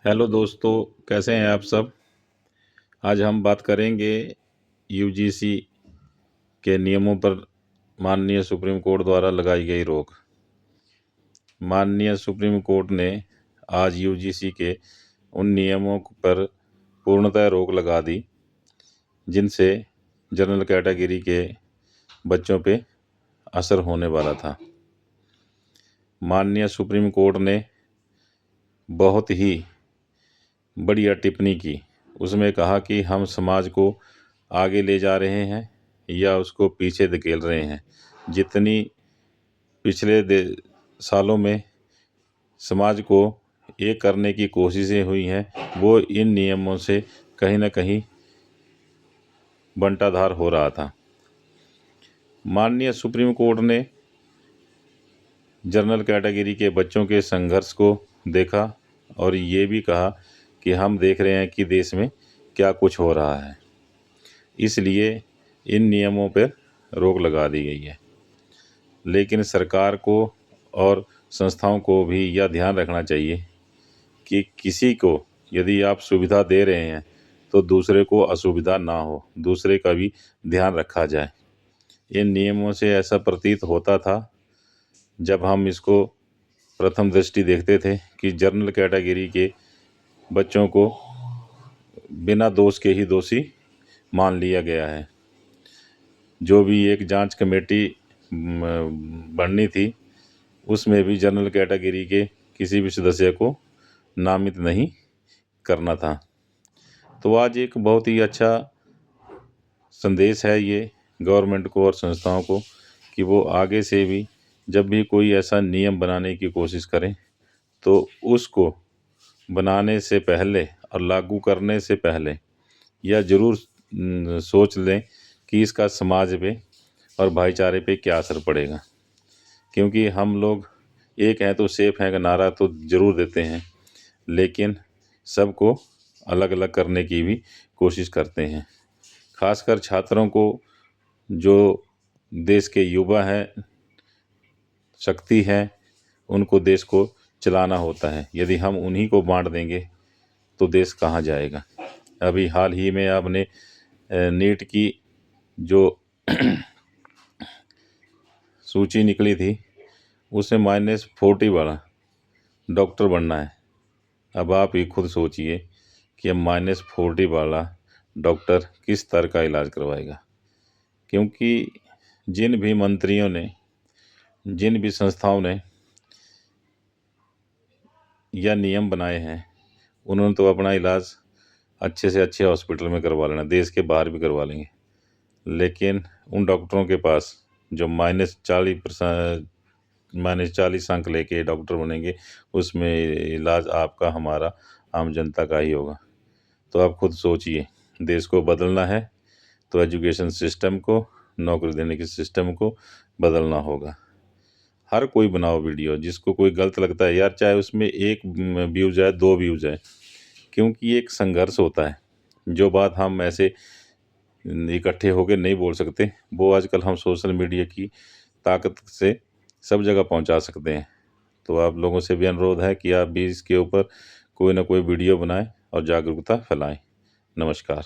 Hello दोस्तों, कैसे हैं आप सब। आज हम बात करेंगे यूजीसी के नियमों पर माननीय सुप्रीम कोर्ट द्वारा लगाई गई रोक। माननीय सुप्रीम कोर्ट ने आज यूजीसी के उन नियमों पर पूर्णतः रोक लगा दी जिनसे जनरल कैटेगरी के बच्चों पे असर होने वाला था। माननीय सुप्रीम कोर्ट ने बहुत ही बढ़िया टिप्पणी की। उसमें कहा कि हम समाज को आगे ले जा रहे हैं या उसको पीछे धकेल रहे हैं। जितनी पिछले सालों में समाज को एक करने की कोशिशें हुई हैं, वो इन नियमों से कहीं ना कहीं बंटाधार हो रहा था। माननीय सुप्रीम कोर्ट ने जनरल कैटेगरी के बच्चों के संघर्ष को देखा और ये भी कहा कि हम देख रहे हैं कि देश में क्या कुछ हो रहा है, इसलिए इन नियमों पर रोक लगा दी गई है। लेकिन सरकार को और संस्थाओं को भी यह ध्यान रखना चाहिए कि किसी को यदि आप सुविधा दे रहे हैं तो दूसरे को असुविधा ना हो, दूसरे का भी ध्यान रखा जाए। इन नियमों से ऐसा प्रतीत होता था जब हम इसको प्रथम दृष्टि देखते थे कि जनरल कैटेगरी के बच्चों को बिना दोष के ही दोषी मान लिया गया है। जो भी एक जांच कमेटी बननी थी, उसमें भी जनरल कैटेगरी के किसी भी सदस्य को नामित नहीं करना था। तो आज एक बहुत ही अच्छा संदेश है ये गवर्नमेंट को और संस्थाओं को कि वो आगे से भी जब भी कोई ऐसा नियम बनाने की कोशिश करें तो उसको बनाने से पहले और लागू करने से पहले यह ज़रूर सोच लें कि इसका समाज पे और भाईचारे पे क्या असर पड़ेगा। क्योंकि हम लोग एक हैं तो सेफ हैं का नारा तो ज़रूर देते हैं, लेकिन सबको अलग अलग करने की भी कोशिश करते हैं। खासकर छात्रों को, जो देश के युवा हैं, शक्ति है, उनको देश को चलाना होता है। यदि हम उन्हीं को बांट देंगे तो देश कहाँ जाएगा। अभी हाल ही में आपने नीट की जो सूची निकली थी उसमें -40 वाला डॉक्टर बनना है। अब आप ही खुद सोचिए कि अब -40 वाला डॉक्टर किस स्तर का इलाज करवाएगा। क्योंकि जिन भी मंत्रियों ने, जिन भी संस्थाओं ने यह नियम बनाए हैं, उन्होंने तो अपना इलाज अच्छे से अच्छे हॉस्पिटल में करवा लेना, देश के बाहर भी करवा लेंगे। लेकिन उन डॉक्टरों के पास जो -40 अंक लेके डॉक्टर बनेंगे, उसमें इलाज आपका, हमारा, आम जनता का ही होगा। तो आप खुद सोचिए, देश को बदलना है तो एजुकेशन सिस्टम को, नौकरी देने के सिस्टम को बदलना होगा। हर कोई बनाओ वीडियो, जिसको कोई गलत लगता है यार, चाहे उसमें 1 व्यूज़ आए, 2 व्यूज़ आए, क्योंकि एक संघर्ष होता है। जो बात हम ऐसे इकट्ठे होकर नहीं बोल सकते, वो आजकल हम सोशल मीडिया की ताकत से सब जगह पहुंचा सकते हैं। तो आप लोगों से भी अनुरोध है कि आप भी इसके ऊपर कोई ना कोई वीडियो बनाएं और जागरूकता फैलाएं। नमस्कार।